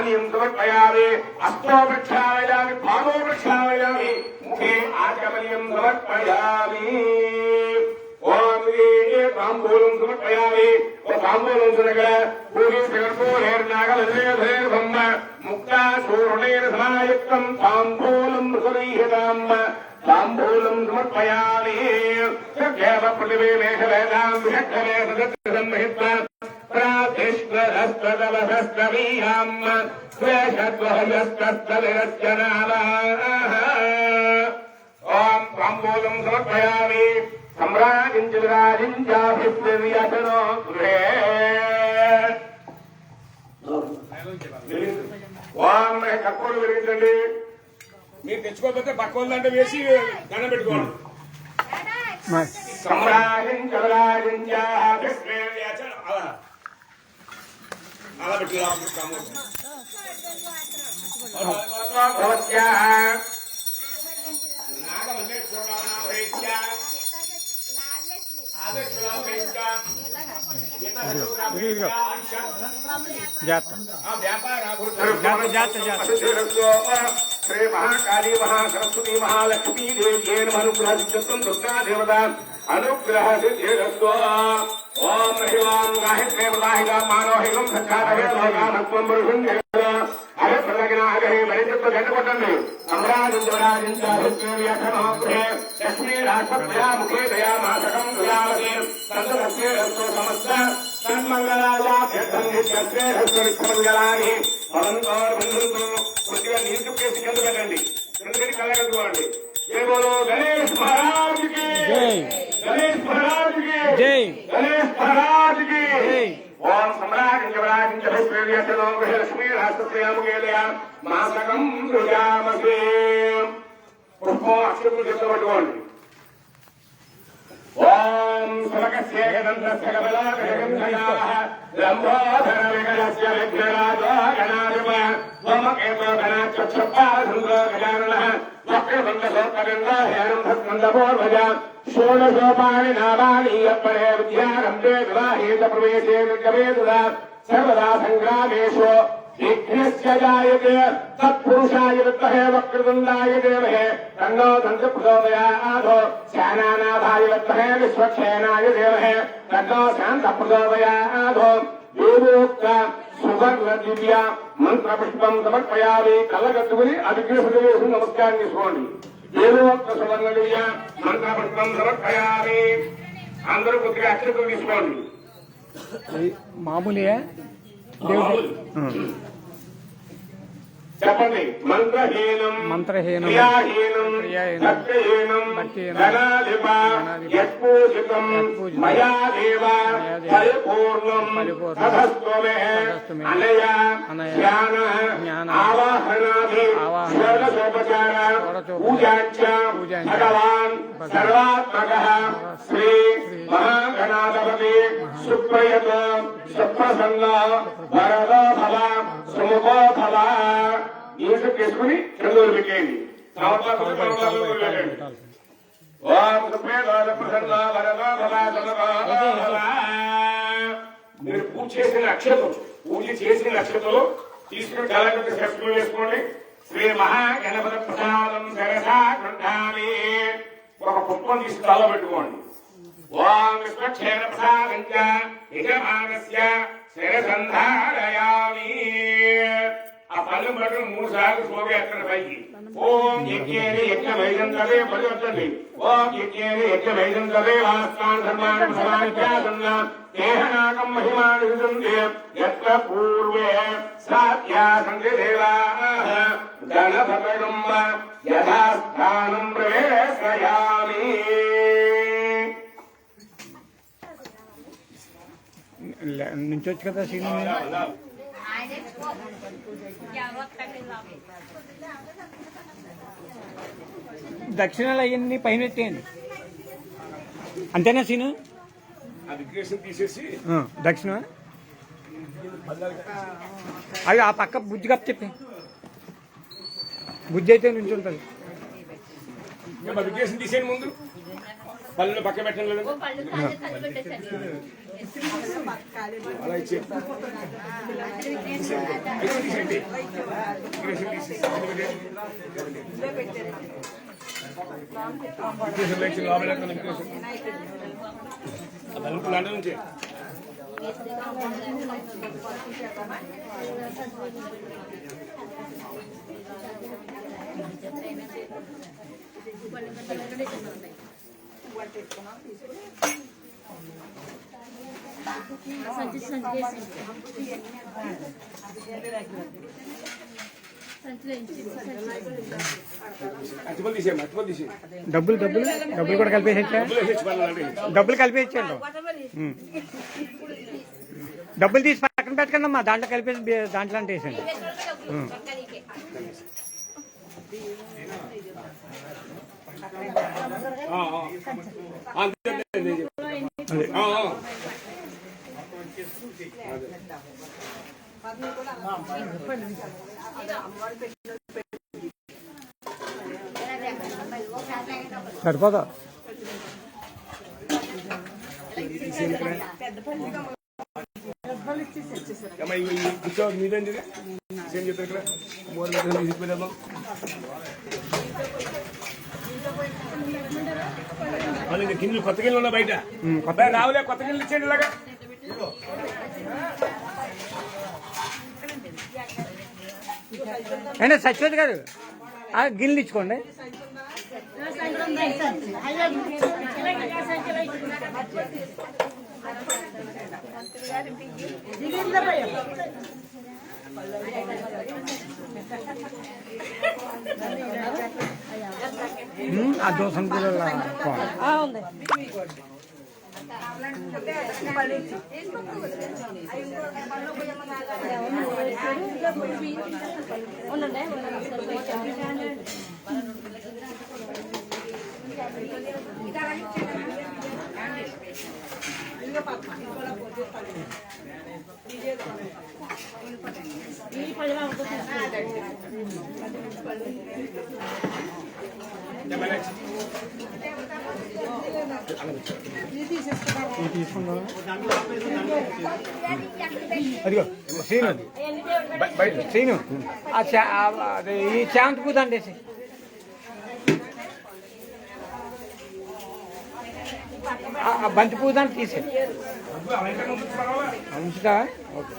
पानीयं समर्पयामि अस्तो प्रक्षालयामि पादो प्रक्षालयामि मुखे आचमनीयं समर्पयामि ओम ये तांबूलं समर्पयामि और तांबूलं सुनकर पूरी जगन्मोहनेर्नागलेर ब्रह्म मुक्ता सूर्णेन समायुक्तं तांबूलं मृगरीहितं तांबूलं समर्पयामि केव प्रतिवेमेशवेदां विषक्खले सदत्संहिता प्रातिष्ठस्तदवहस्तवीयां स्वेषद्वहस्तस्तलिरच्चनाः ओम तांबूलं समर्पयामि सम्राजिञ्जराजिञ्जाभिप्रियतनो गृहे ఓం కర్పూరం వెలిగించండి. మీరు తెచ్చుకోకపోతే పక్క వాళ్ళంటే వేసి దండం పెట్టుకోండి. అలా పెట్టి श्री महाकाली महासरस्वती महालक्ष्मी देवी अनुग्रह दुर्गा देवता अनुग्रह सिद्धिरस्तु ओम ह्रीं गायत्रे वदाहिगा मानो हिगं सच्चादवे लोकानत्वं बरुषुण्य अरे प्रलग्ना अगरे मरिचित्व गण्डपट्टन्नि सम्राजिञ्जराजिञ्जाभिप्रेव्यखनोग्रे लक्ष्मी राष्ट्रप्रया मुखे दया मासकं दयावते तन्तस्य रस्तो समस्त तन्मङ्गलायाभ्यर्थन्नित्यस्ते हस्तरिक्षमङ्गलानि भवन्तोर्बन्धुन्तु కొద్దిగా నీరు చుక్కేసి కింద పెట్టండి. ఎందుకంటే కలగట్టుకోండి. ఏ బోలో గణేష్ మహారాజ్ కి జై, గణేష్ మహారాజ్ కి జై, గణేష్ మహారాజ్ కి జై. ఓం సమ్రాజించవరాజించలో లక్ష్మీ రాష్ట్రప్రయాముగేలయ మాసకం సృజామసే పుష్పం అక్షరం కింద పట్టుకోండి. ఓం సమకస్యేదంతస్యగబలాగజగంధయాః లంబోధర విగణస్య విఘ్నరాజో గణాధిప త్వమకేతో గణాచక్షుపాధృతో గజాననః వక్రతుండసోత్తరందో హేరంభస్కందపోర్భజ షోడశోపాని నామాని అప్పరే విద్యారంభే వివాహేత ప్రవేశే నిర్గమేతుదా సర్వదా సంగ్రామేషు विघ्नस्य जायते तत्पुरुषाय विद्महे वक्रतुण्डाय धीमहि तन्नो दन्त प्रचोदयात् श्यानानाभाय विद्महे विश्वक्सेनाय धीमहि तन्नो शान्तः प्रचोदयात् देवोक्त सुवर्ण दिव्य मंत्र पुष्पं समर्पयामि कलगत्तुनि अभिग्रहदेवेषु नमस्कारं చేసుకోండి. देवोक्त सुवर्ण दिव्य मंत्र पुष्पं समर्पयामि అందరూ కొద్దిగా అక్షతలు తీసుకోండి. మామూలుగా చెప్పండి. మంత్రహీనం మంత్రహీనం క్రియాహీనం భక్తిహీనం ధనాధిప యత్పూజితం మయా దేవ పరిపూర్ణం తథస్త్వమే అనయా జ్ఞాన ఆవాహనాది షోడశోపచార పూజాచ భగవాన్ సర్వాత్మకః శ్రీ మహాగణాధిపతి సుప్రయతో సుప్రసన్న వరదో భవ సుముఖో భవ నీరు తీసుకుని చంద్రులు పెట్టేయండి. మీరు పూజ చేసిన అక్షతలు తీసుకుని కళాకృతి శస్త్రం వేసుకోండి. శ్రీ మహాగణపతి ప్రసాదం శరసా గృహామి ఒక పుష్పం తీసుకుని తల పెట్టుకోండి. ఓం విశ్వక్షేణ ప్రసాదంచ యజమానస్య శిరసంధారయామి. ఆ పళ్ళు పట్టు 3 సార్లు శోభయాత్ర పైకి. ఓం యజ్ఞేని యజ్ఞ వైజంతవే పది వస్తుంది. ఓం యజ్ఞేని యజ్ఞ వైజంతవే వాస్తాన్ ధర్మాణం సమాచాసన్న దేహనాకం మహిమాని విదంతే యత్ర పూర్వే సాధ్యా సంతి దేవాః గణపతగం యథాస్థానం ప్రవేశయామి. నుంచొచ్చు కదా సీన్ దక్షిణాలు అవన్నీ పైన పెట్టేయండి. అంతేనా సీను? తీసేసి దక్షిణ అవి ఆ పక్క బుజ్జి కప్పు చెప్పి బుజ్జి అయితే నుంచి ఉంటుంది. తీసేయండి ముందు. పళ్ళు పక్క పెట్టండి లేదా అలా ఇచ్చే లండన్ నుంచి డబ్బులు డబ్బులు డబ్బులు కూడా కలిపేసా డబ్బులు కలిపేసాడు డబ్బులు తీసి పక్కన పెట్టకండి అమ్మా దాంట్లో కలిపేసి దాంట్లో అంటే వేసండి సరిపోదా మీదేంటి సేమ్ చెప్తారు ఇక్కడ 3 తీసుకుపోయేద్దాం గిన్నెలు కొత్త గిన్నెలు ఉన్నా బయట రావులే కొత్త గిన్నెలు ఇచ్చేయండి ఇలాగా అయినా సత్యవతి గారు గిన్నెలు ఇచ్చుకోండి ఆ దోసం తీసుకుందా అదిగో శ్రీను శ్రీను ఈ చాంతి పూత అంటేసి బంతి పూత అంటే తీసే ఉంచుతా ఓకే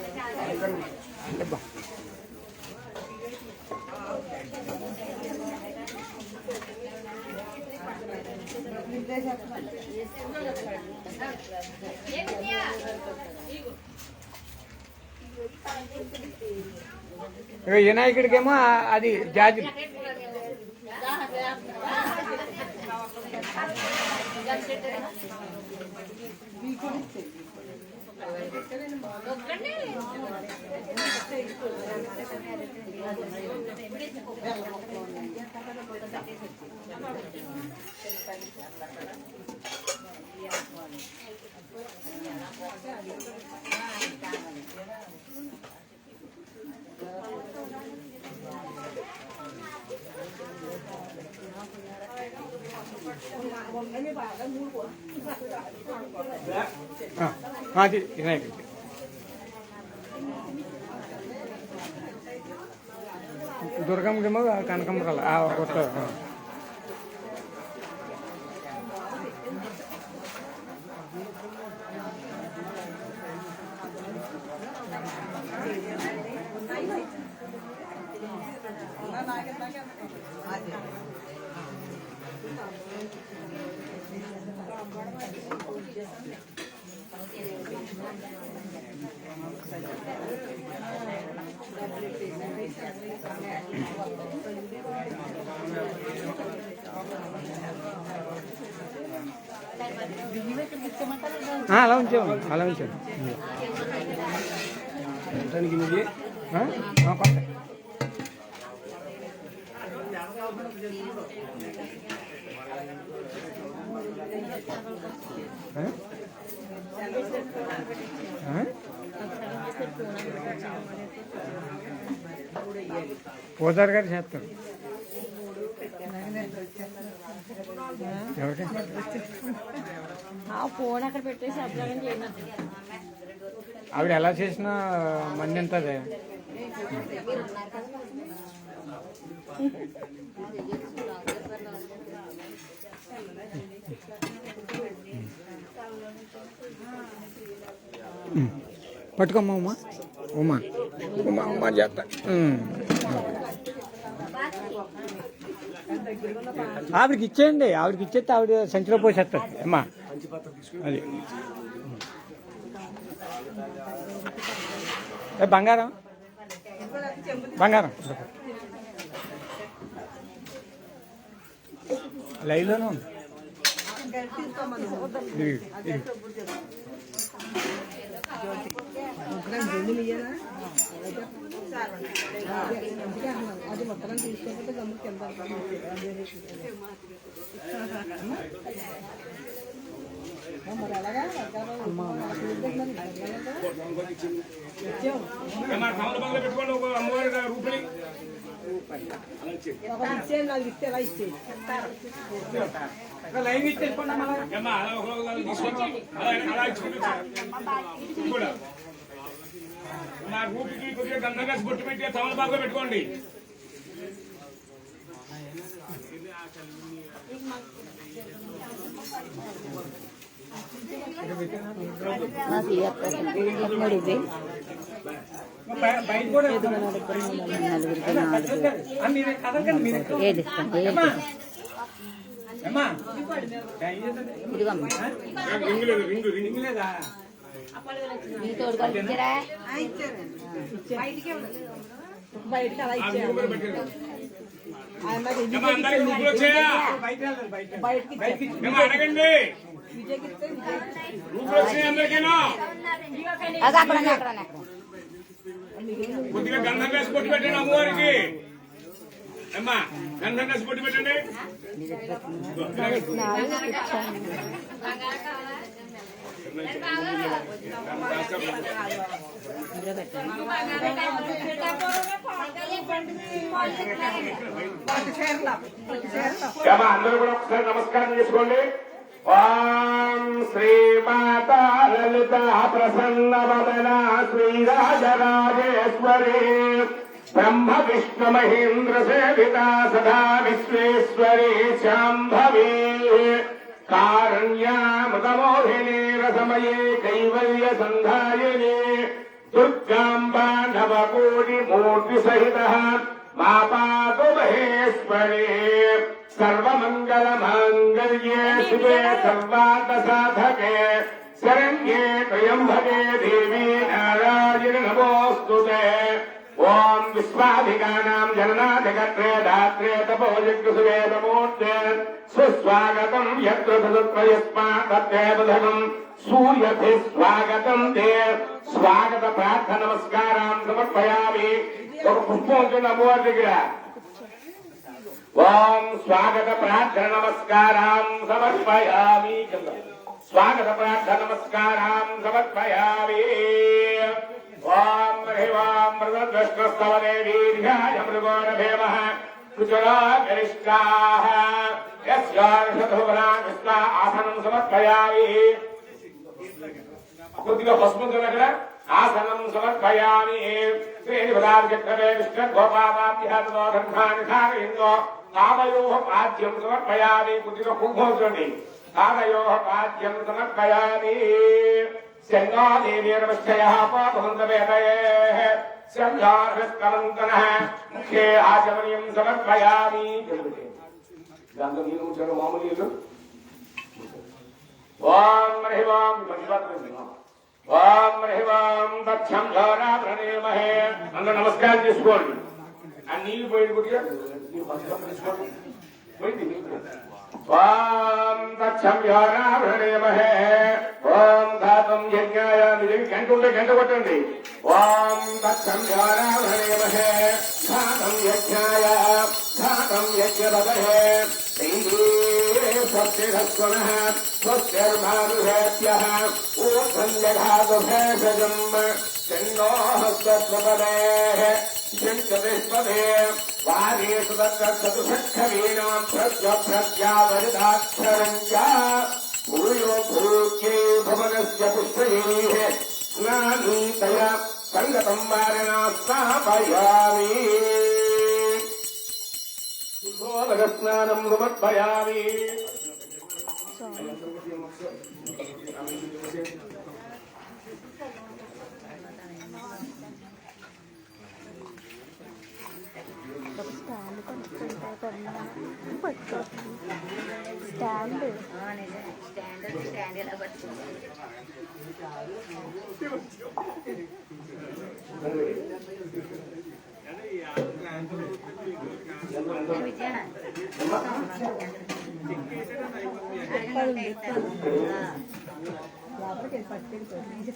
వినాయకుడికేమో అది జాజి అది వినాయకుడికి దుర్గమ్మకేమో కనకంబరాలు కొత్త అలా ఉంచాము అలా ఉంచాము కొత్త పూజారి గారు చేస్తారు ఎవరికి ఫోన్ అక్కడ పెట్టేసి అప్లై చేయను. ఆవిడ ఎలా చేసినా మంది ఉంటుంది. పట్టుకోమ్మా ఉమా ఉమా ఉమా ఉమా చేస్తా. ఆవిడకి ఇచ్చేయండి, ఆవిడకి ఇచ్చేస్తే ఆవిడ సంచిలో పోసేస్తారు అమ్మా. అది బంగారం బంగారం లైవ్లోనే ఉంది. అది మొత్తం తీసుకోకపోతే గమ్ము కింద మరి అలాగా ఇస్తే ఎలా ఇచ్చే లైవ్ ఇచ్చేసుకోండి. నా రూపుకి కొద్దిగా గంధంగా బొట్టు పెట్టి తమలపాకులో పెట్టుకోండి. బయటకి అలా ఇచ్చారు. అడగండి కొద్దిగా గంధం వేసి పొట్టు పెట్టండి అమ్మవారికి. అమ్మా గంధం వేసి పొట్టు పెట్టండి. అందరూ కూడా ఒకసారి నమస్కారం చేసుకోండి. ఓం శ్రీమాత లలిత ప్రసన్న వదన శ్రీరాజరాజేశ్వరి బ్రహ్మ విష్ణు మహేంద్ర సేవిత సదా విశ్వేశ్వరి శాంభవి కారుణ్యామృతమోహిని రసమయే కైవల్య సంధాయిని దుర్గాంబా నవకోటి మూర్తి సహిత మా పాతు మహేశ్వరి సర్వమంగళ మాంగళ్యే శివే సర్వార్థ సాధకే శరణ్యే త్రయంబకే దేవీ నారాయణ నమోస్తుతే. ఓం విశ్వాధికానాం జననాధికత్రే దాత్రే తపోజిగ్సువే నమోస్తే సుస్వాగతం యత్ర సదత్వయస్మాత్ తత్తేవ ధనం సూర్యభి స్వాగతం తే. స్వాగత ప్రార్థన నమస్కారం సమర్పయామి. ఒక పుష్పం ఉంటుంది అమ్మవారి దగ్గర. ఓం స్వాగత ప్రార్థన నమస్కారం సమర్పయామి. స్వాగత ప్రార్థన నమస్కారం సమర్పయామి. ఓం హ్రీం మృగద్వష్ట్రస్తవదే వీర్యాయ మృగోరభేమః కుచరా గరిష్టాః యస్యార్షధువనాకృష్ణ ఆసనం సమర్పయామి. కొద్దిగా పసుపు అక్కడ ఆసనం సమర్పయామి. శ్రీనిపదార్చక్రమే విష్ణుగోపావాభ్యాదో కామయో పాద్యం సమర్పయామి. కొద్దిగా కుంభోచండి. కామయో పాద్యం సమర్పయామి. శంగాదేవీర్వశ్చయః పాపమంతవేదయేః శంగార్హస్కమంతనః ముఖే ఆచమనీయం సమర్పయామి. దాంతో నీళ్ళు ఉంచాడు మామూలు నీళ్ళు. ఓం హ్రీం ఓం హ్రీం తచ్చం ఘోరాభ్రణేమహే. అందరూ నమస్కారం చేసుకోండి. ఆ నీళ్ళు పోయింది కొద్దిగా తీసుకోండి. పోయింది నీళ్ళు. ఓం తచ్చం ఘోరాభ్రణేమహే. ఓం ధాతం యజ్ఞాయ. గంట ఉంటే గంట కొట్టండి. ఓం తచ్చం ఘోరాభ్రణేమహే. ధాతం యజ్ఞాయ ధాతం యజ్ఞపదహే. స్వస్తిరస్వనః స్వస్తిర్మానుషేభ్యః ఊర్ధ్వం జఘాతు భేషజం తన్నో హస్తప్రపదేః शङ्करेश्वरे वारेषु तत्सदुषक्षवीणाम् प्रत्यावरिदाक्षरम् च भूयो भूत्यै भुवनस्य पुष्पैः स्नानीतया सङ्गतम् वारिणा स्नापयामि शुद्धोदकस्नानम् समर्पयामि స్టాండ్ లోపలికి వెళ్ళి పట్టుకెళ్ళి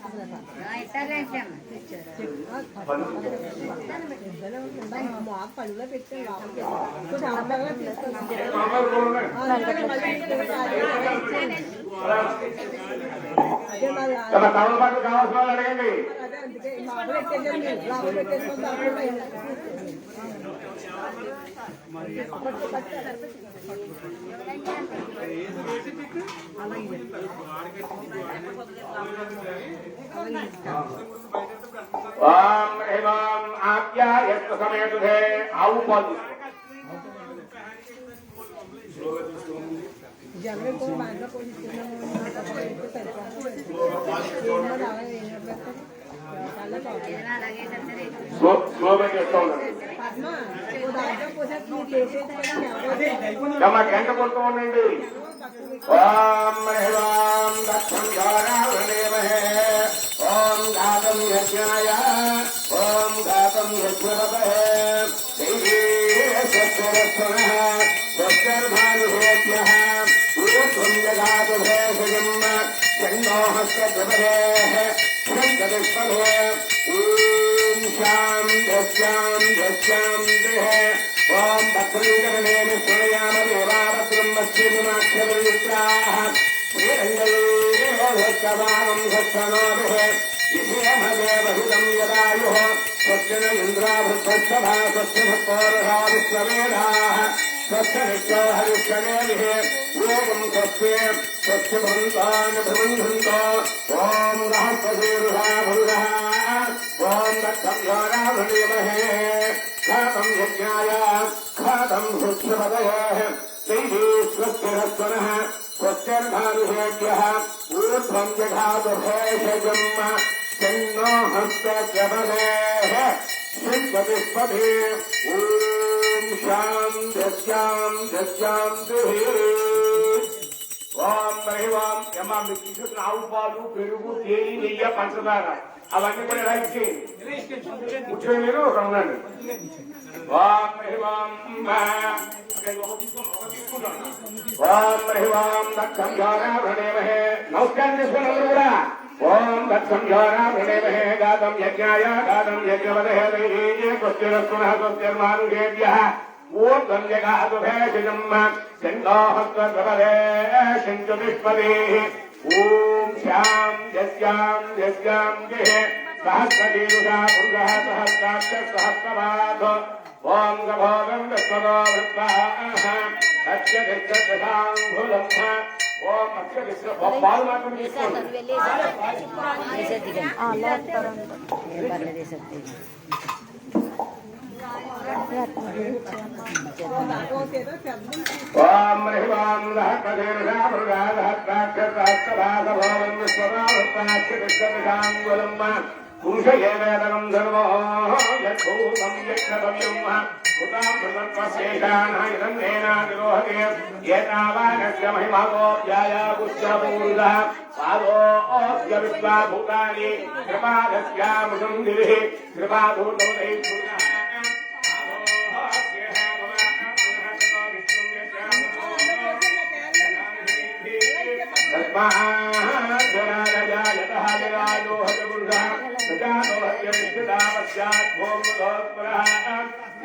మాకు పనిలో పెట్టాను లోపలికి తమ తమలపాటు కావాల్సిన వాళ్ళు అడగండి. అదే అందుకే లోపల పెట్టేయండి లోపల పెట్టేసుకొని ఓం హ్రీం ఆప్యాయస్వ సమేతుధే ఆవు పాలు జనం ఎక్కువ మా ఇంట్లో పోషిస్తున్నాము స్లోగా చేస్తూ ఉన్నారు. పద్మ దాంట్లో పోసేసి చేసేది అమ్మ గంట కొడుతూ ఉండండి. ఓం హ్రీం దక్షం యోరావృణేమహే ఓం గాతం యజ్ఞాయ ఓం గాతం యజ్ఞవతే దైవీశ్వరస్వనః స్వస్తిర్భానుభేభ్యః ఊర్ధ్వం జగాతు భేషజం చన్నో హస్తద్వరేః శంకరస్వనే ఓం శాంత్యశాంత్యశాంతిః ఓం భద్రంకరణేన శృణయామ దేవాభద్రం మత్స్యమాక్షరయుక్తాః శ్రీరంగైర్హస్తవానం హస్తనోభిః విధేమదేవహితం యదాయుః స్వస్తిన ఇంద్రాభృతస్థభా స్వస్తి భక్తోర్హా విశ్వవేదాః స్వస్తి నిత్యో హరిష్యవేదిః ఓం స్వస్తి స్వస్తి భవంతాన్ భృంభంతో ఓం రహస్పతిర్హా భురః ఓం దత్తం యోరావృణీమహే ఖాతం యజ్ఞాయ ఖాతం హృత్యపదయేః దైవీ స్వస్తిరస్వనః స్వస్తిర్భానుభేభ్యః ఊర్ధ్వం జఘాతు భేషజం చన్నో హస్తద్వరేః శంకతిస్పదే ఓం శాంత్యశాంత్యశాంతిః ఓం హ్రీం యమ్మ మీకు తీసుకున్న ఆవు పాలు పెరుగు తేనె నెయ్యి పంచదార అవన్నీ కూడా ఎలా ఇచ్చేయండి. కూర్చొని మీరు అక్కడ ఉండండి. ఓం హ్రీం ఓం హ్రీం దక్షం యోరావృణేమహే నమస్కారం చేసుకోండి అందరూ కూడా. ఓం దక్షం యోరావృణేమహే గాతం యజ్ఞాయ గాతం యజ్ఞవతే దైవీజే స్వస్తిరస్వనః స్వస్తిర్మానుషేభ్యః ఊర్ధ్వం జగాతు భేషజం చన్నో హస్తద్వరేః శంకుతిష్పదేః ఓం శాంత్యశాంత్యశాంతిః సహస్రశీర్షా పురుషः సహస్రాక్ష సహస్రపాద్ ఓం గభోగం విశ్వదో వృత్తాః అక్షదిష్టదశాంగులం ఓం అక్షదిష్ట పాలు మాత్రం తీసుకోండి. ఓం హ్రీం సహస్రశీర్షా పురుషः సహస్రాక్ష సహస్రపాద్ విశ్వదో వృత్తాక్షదిష్టదశాంగులం పురుషయే వేదనం సర్వో యద్భూతం యజ్ఞతవ్యం ఉతామృతత్వశేషానాయుధన్నేనాదిరోహతే ఏతావానస్య మహిమాగోప్యాయాగుశ్చపూరుషः పాదోऽస్య విశ్వాభూతాని కృపాదస్యామృతం దివిః కృపాధూతౌదై పురుషः తస్మాజ్జనారజాయతః విరాజోహత పురుషः సజాతోహత్య విష్ఠితా పశ్చాత్ భూముదోత్పరः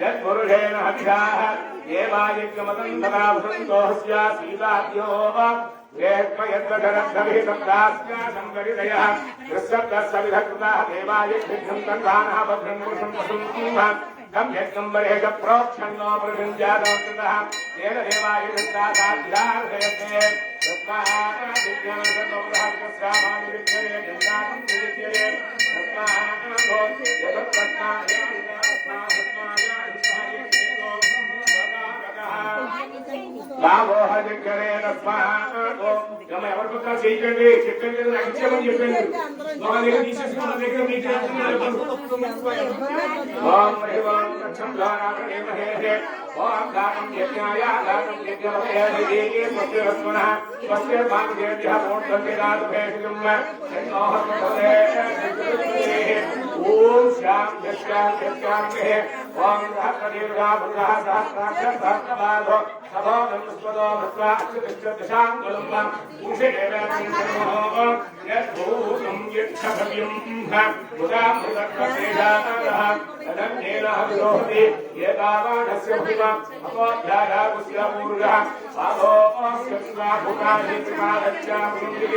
యత్పురుషేణ హత్యాః ఏవాయజ్ఞమతం తదా వసంతోహస్య సీతాభ్యో వేత్మయద్వశరద్ధభిः సప్తాస్యాసం పరిదయः త్రిశబ్దస్య విధకృతాः దేవాయజ్ఞం తన్వానः భద్రం పురుషం పశుం तं यज्ञम्बरेश प्रोक्षन्नो प्रसञ्जातवन्तः तेन देवाय दत्तासाध्यार्धयते तस्मादिज्ञानसर्वबृहत्स्रामाणि विद्यते गङ्गानं विद्यते तस्मादो బాబోహజగరే తస్మాదో గమ ఎవరు పుత్ర చేయండి చెప్పండి అక్షరం చెప్పండి మన దగ్గర తీసేసి మన దగ్గర మీకు ఓం హరివాం లక్ష్మణారాయణే మహేహే ఓం దానం యజ్ఞాయ దానం యజ్ఞవహే స్వస్తిరస్మన స్వస్తి భాగదేవ్యః మోక్షేదాదుభేషుం సన్నోహమతే ఓం శాం యస్యాం హే ఓం రహస్యదేవగా బుద్ధః సహస్రాక్షర సహస్రబాధో సభోగం స్వదో భస్వా అక్షదశాంగులం ఉషేవేంద్రమో యద్భూతం యక్షభవ్యం ముదామృతత్వేదానః తదంజేన విరోహతి ఏతావానస్య భూమా అపోధ్యాయాగుస్య పూర్వః బాధో అస్యస్వా భూతాని త్రిమాదచ్చాముందిః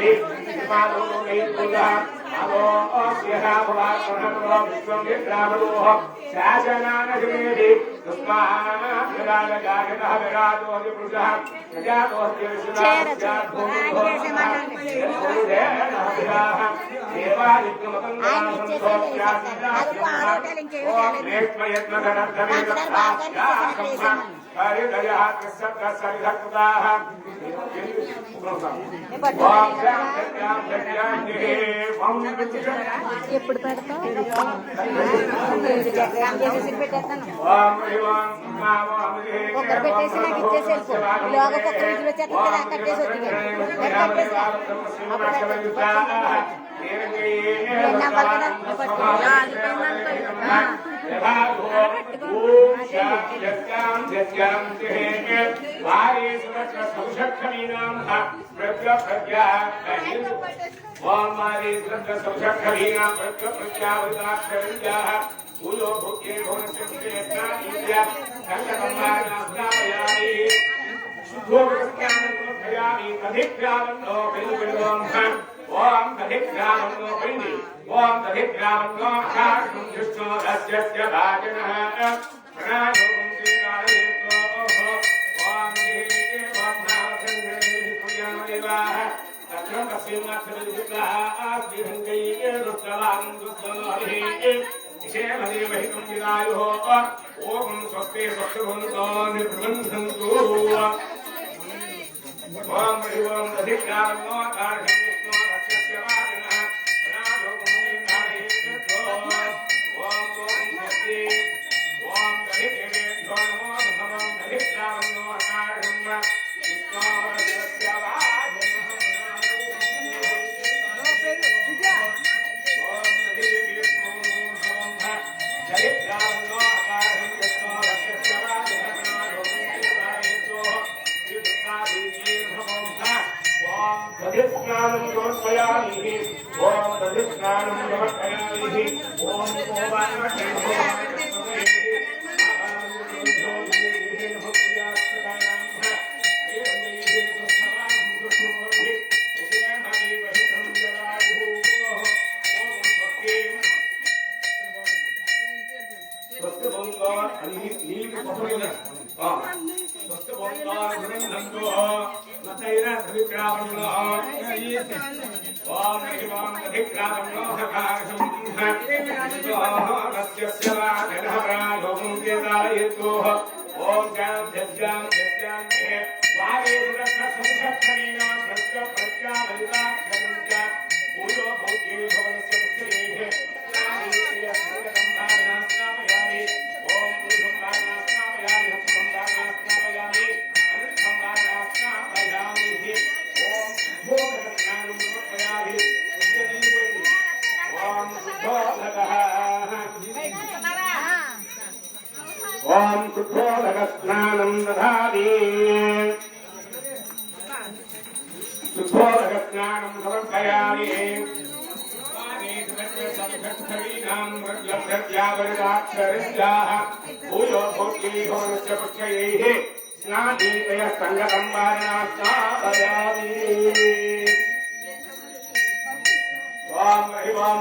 త్రిమాదోనైతులః అదో అస్యః భవాత్మనో విశ్వం యత్రామదోః శాసనానజమేది తస్మాద్రాజాగతః విరాజోతి పురుషః ప్రజాతోస్య విశ్వనాథ్యాద్భూమిభూదేనః ఎప్పుడు పెడతావు ఒకరు పెట్టేసి నాకు ఇచ్చేసి వెళ్ళిపో లోగా ఒక్క వీధిలో వచ్చేస్తుంది కదా కట్టేసి వచ్చి భూయో భూకే భువనస్య సంగతంయామి శుద్ధోగ్రస్యామి కధిగ్రామో వెలుగులోం ఓం కధిగ్రామో వైని ఓం కధిగ్రామో ఆకాశం దృష్టో దస్యస్య భాజనః ప్రణామం శ్రీనారాయణో ఓం దేవే ఓం నామసంగరే పుణ్యమదేవాః తత్ర తస్మిన్నాక్షరయుక్తః ఆస్తిహంగై రుత్తవాం దుఃఖలోహి విషేమదేవహితం వినాయో ఓం స్వస్తి స్వస్తిభవంతో నిర్బంధంతు ఓం హరిఓం అధిష్టానమో ఆకాశం విష్ణో రక్షస్య వాజనః ప్రణామం శ్రీనారాయణో ఓం స్వస్తి ఓం హరిదేవేభ్యో నమో నమః అధిష్టానమో ఆకాశం విష్ణో రక్షస్య వాజనః దధిస్నానం సమర్పయామి ఓం దధిస్నానం సమర్పయామి ఓం ఓం శుద్ధోదకస్నానం దధామి శుద్ధోదకస్నానం సమర్పయామి భూయో భూతి భవనస్య పక్షయైః స్నానీతయ సంగతం వారణాస్నాపయామి ఓం హరి ఓం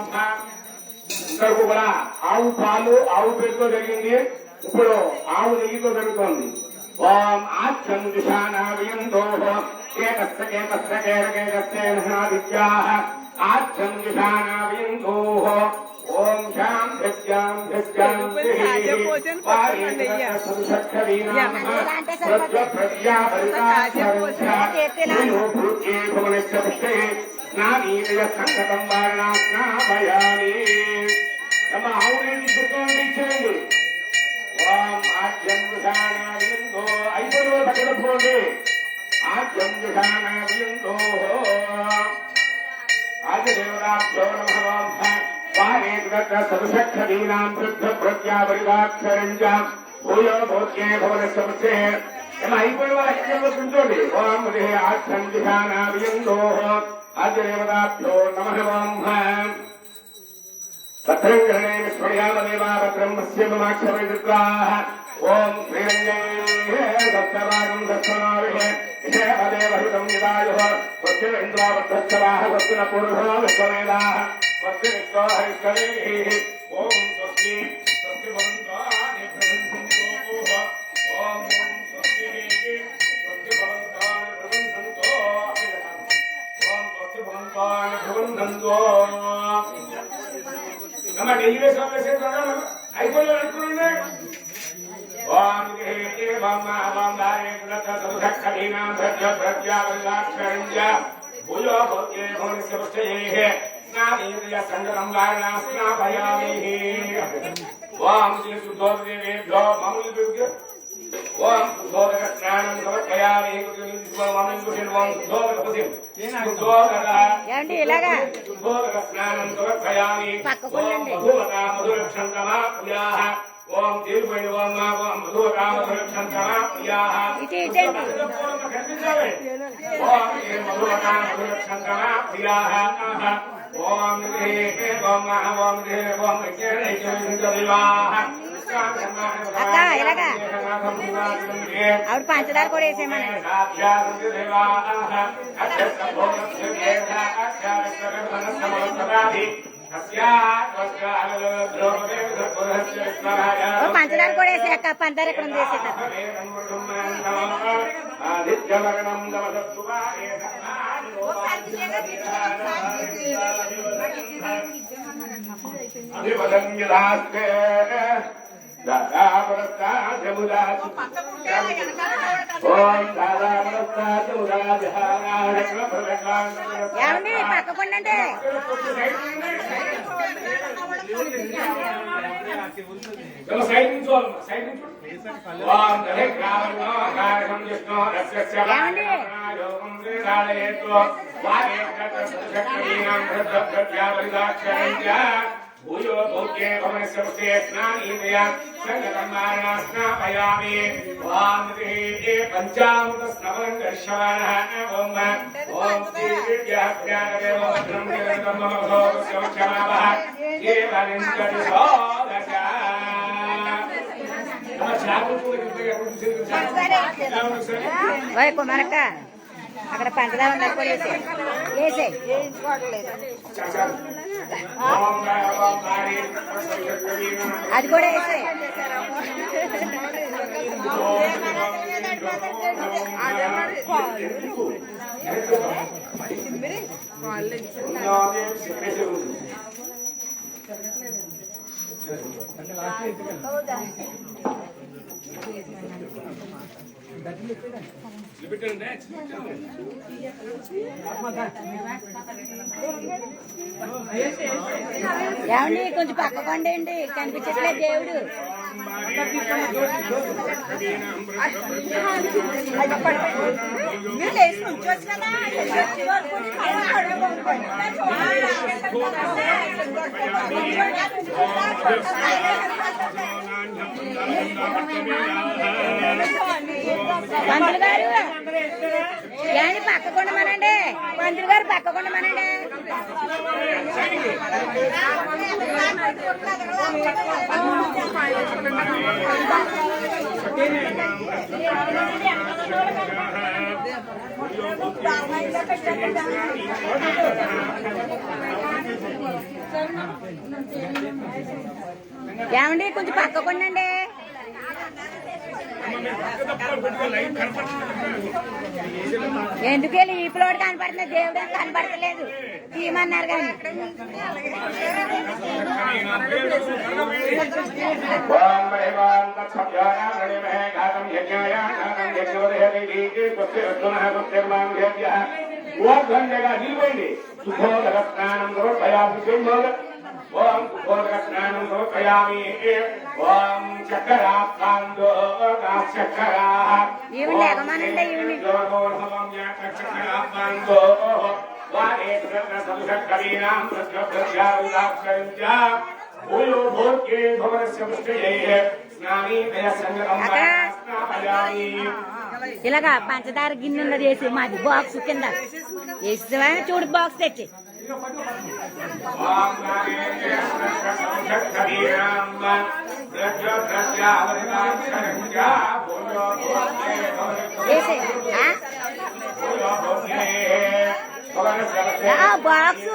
ఇంతవరకు కూడా ఆవు పాలు ఆవు పేరుతో జరిగింది, ఇప్పుడు ఆవు నెయ్యితో జరుగుతోంది. ఓం ఆచ్యం దిశానావియందో కేకస్య ఆచ్యం దిశానావియందో ఓం శాం ధత్యాం ధత్యాం నానీయ సంగతం వారణాస్నాభయామి. అమ్మ ఆవుని చూసుకోండి, ఇచ్చేయండి. ఓం ఆద్యం దుషానావియందో ఐదులో తగ్గపోండి. ఆద్యం దుషానావియందో ఆదిదేవతాభ్యో నమః. సదుషక్షరీనాం వృద్ధ ప్రత్యాపరివాక్షరంజ భూయో భోగ్యే భవనస్య. అయిపోయిన వాళ్ళ కూర్చోండి. ఓం హృదయ ఆఖ్యం దిశానావియందో ఆదిదేవతాభ్యో నమః. భద్రం గణే విస్మయామదేవా భద్రం పశ్యమాక్షరవిద్వాః. ఓం శ్రీరంజేభక్తవాగం దర్శనావిషేదేవహృతం నిదాయుః. స్వస్తి ఇంద్రావద్ధశ్చరాः స్వస్తి న పూర్వో విశ్వవేదాः స్వస్తి విశ్వో హరిశ్చరైః. ఓం స్వస్తి స్వస్తి భవంతాని ప్రబంధంతోః. ఓం స్వస్తి స్వస్తి భవంతాని ప్రబంధంతో. ఓం స్వస్తి భవంతాని ప్రబంధంతో. ನಮ್ಮ ಡೆಲ್ಲಿಗೆ ಸಭೆ ಐದು ಅನ್ಕೊಂಡೆ. ಭೂಯೋ ಭೋಗ್ಯೇ ಭವನಸ್ಯ ಪುಷ್ಟಯೇ ಸ್ನಾನೇಂದ್ರಿಯ ಸಂಗಮಂ ವಾರಣಾಸ್ನಾಭಯಾಮಿ. ಓಂ ಶ್ರೀ ಶುದ್ಧೋದೇವೇಭ್ಯೋ ಮಾಮೂಲಿ. ఓం శుద్ధోదక స్నానం సమర్పయామి. శుద్ధోదక స్నానం సమర్పయామి. మధువతా మధురక్షంతమా ప్రియాః. ఓం తీరుపడి ఓం మధువతా మధురక్షంతమా ప్రియాః. కనిపించాలి. ఓం మధువతా మధురక్షంతమా ప్రియాః. ఓం ఓం ఓం అక్క ఇలాగా ఆవిడ పంచదార కూడా వేసేమని. పంచదార కూడా వేసే అక్క. పంచదార ఎక్కడ ఉంది వేసేట. ఏమండి పక్కకుండండి. భూయో భోగ్యే భవనస్య పుష్టే స్నానేంద్రియ సంగతం వారణాస్నాభయామి. పంచామృత స్నవరం దర్శవానః. ఓం ఓం శ్రీ విద్యాజ్ఞానదేవ భద్రం జగతం మమోక్షమావహ. జీవనించతి సోదశ. కుమారక్క అక్కడ పంచదార వేసే అది కూడా వేసే. ఏమండి కొంచెం పక్కకండి అండి. కనిపించట్లేదు దేవుడు. పంతులు గారు ఏమండి పక్కకుండమనండి. పంతులు గారు పక్కకుండమనండి. ఏమండి కొంచెం పక్కకుండండి. ఎందుకు వెళ్ళి ఈ ప్లోట్ కనపడుతుంది, దేవుడు కనపడతలేదు, తీయమన్నారు కానీ. నిలబడి సుఖోదరస్నానం ఓం సుఖోదరస్నానం సమర్పయామి. ఓం చక్కరాకాందో చక్కరా చక్కరాకాందో వారేకవీనాం భూయో భోగ్యే భవనస్య పుష్టయే స్నానీతయ సంగతం స్నాపయామి. ఇలాగా పంచదార గిన్నె ఉన్నది వేసి మాది బాక్స్ కింద వేసి చూడు బాక్స్ తెచ్చి బాక్స్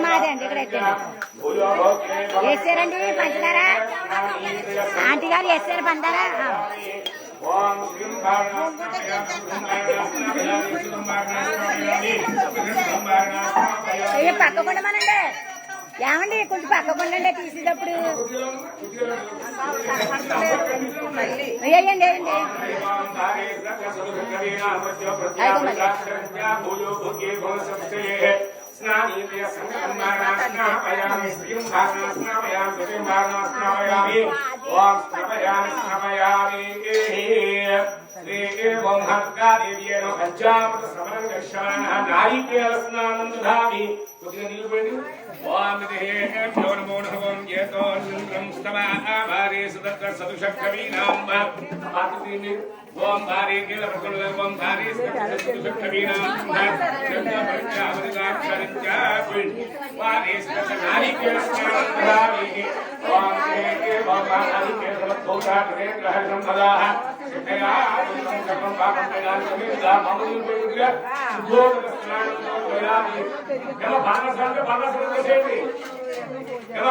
మాది అండి ఇక్కడ వేసారండి పంచదార. ఆంటీ గారు వేసారు పంచదార. పక్కకుండమనండి. ఏమండి కొంచెం పక్కకుండండి తీసేటప్పుడు. వేయండి వేయండి. స్నానీయ సంగమానాస్నాపయామి శ్రీం భాగనాస్నాపయామి శ్రీం భాగనాస్నాపయామి. ఓం స్నాపయామి స్నాపయామి. శ్రీ ఓం హర్గాదేవ్యేన పంచామృత శ్రవణం గచ్చమాన నారికేల స్నానం దధామి. కొద్దిగా నిలబడి ఓం దేహేభ్యో నమో నమః యేతో చంద్రం స్తవామారే సుదత్ర సదుషక్కవీనాం మాతృని. ఓం భారీ కేల ప్రకృతి ఓం భారీ సదుషక్కవీనాం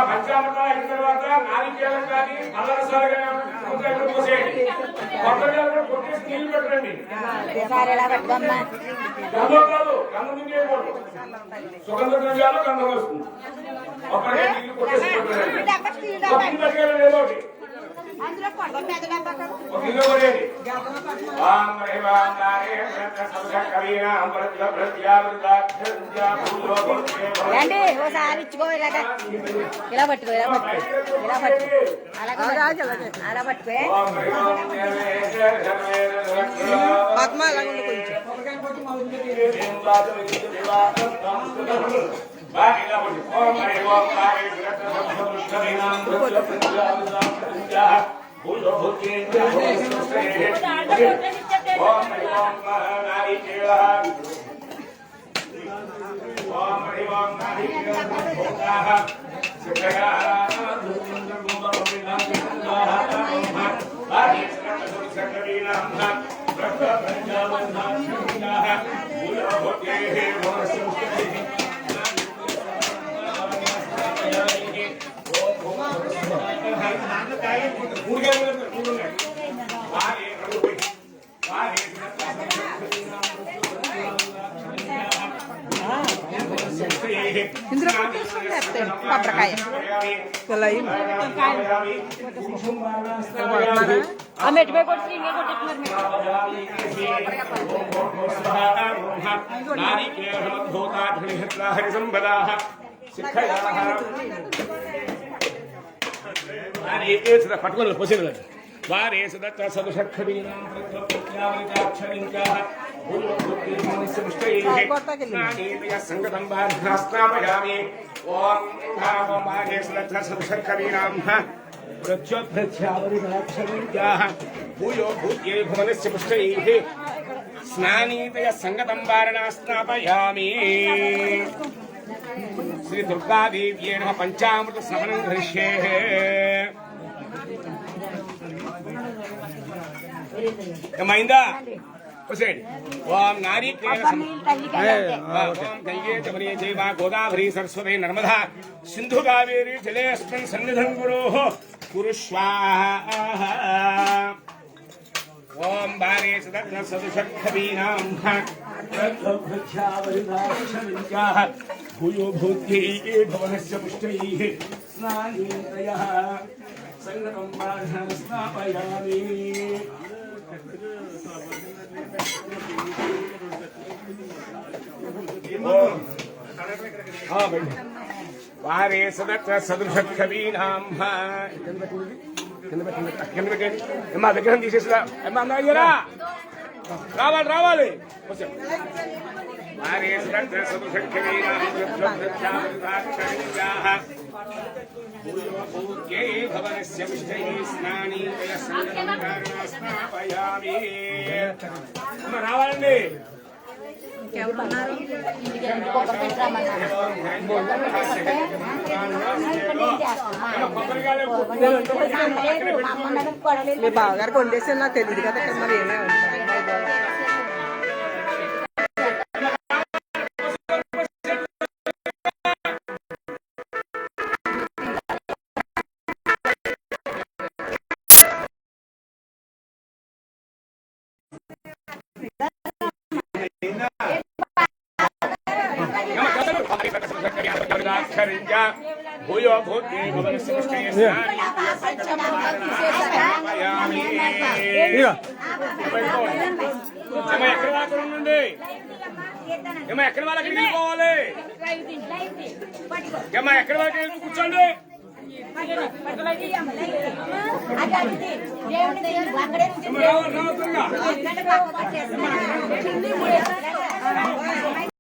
పంచామృత అయిన తర్వాత నారికేలం కానీ పల్లరసాలు కానీ పోసేయండి. కొత్తగా కొట్టేసి నీళ్ళు పెట్టండి. గంధం కాదు, గంధం తినేయకూడదు. సుగంధ ద్రవ్యాలు గంధం వస్తుంది. ఒక్కడే నీళ్ళు కొట్టేసి పెట్టండి. లేదోటి రండి ఓసారి ఇచ్చుకో. ఇలాగా ఇలా పట్టుకో, ఇలా పట్టుకో, ఇలా పట్టుకో, అలా పట్టుకో. పద్మ కొంచెం ఇందులో కొబ్బరికాయ మెట్టిపోయి కొట్టి ఇంకే కొట్టినారు. పట్టుకోలేదు పొసిలేదు వారే సదత్ర సదుషక్షరీణాం సంగతం బాధ్యాస్నామయామి ఓం సదర్శర్కరీణాం ప్రత్యోత్ప్రత్యావరిణాక్షరీజాః భూయో భూత్యై భువనస్య పుష్టైః స్నానీతయ సంగతం వారణాస్నాపయామి శ్రీ దుర్గాదేవ్యే నమః పంచామృత స్నానం కరిష్యే ఏమైందా ఓం నారీకేణ ఓం గంగే జమునే చైవ గోదావరి సరస్వతి నర్మదా సింధు కావేరి జలే అస్మిన్ సన్నిధం గురోః కురు స్వాహా ఓం భారే సదగ్న సదుషక్కవీనాం ప్రత్యభృత్యావరిదాక్షమిత్యాః భూయో భూత్యైః భవనస్య పుష్టైః స్నానీతయః సంగతం బాధ్యాస్నాపయామి వారే సదత్ర సదృశక్కవీనాం అమ్మా విగ్రహం తీసేసిరా అమ్మా అయ్యారా రావాలి రావాలి వారే సదత్ర సదృశక్కవీనాం భవనస్య పుష్టైః స్నానీతయ స్నాపయామి రావాలండి ఇంకెవరున్నారు మీ బావగారికి వండేసి నాకు తెలియదు కదా ఇక్కడ మరి ఏమే ఉంటాయి భూయో భూత్యై భవనస్య పుష్టైః స్నానీతయ ఎక్కడ దాకా ఉండండి ఏమో ఎక్కడ వాళ్ళకి వెళ్ళిపోవాలి ఏమో ఎక్కడ వాళ్ళకి వెళ్ళి కూర్చోండి దేవుడి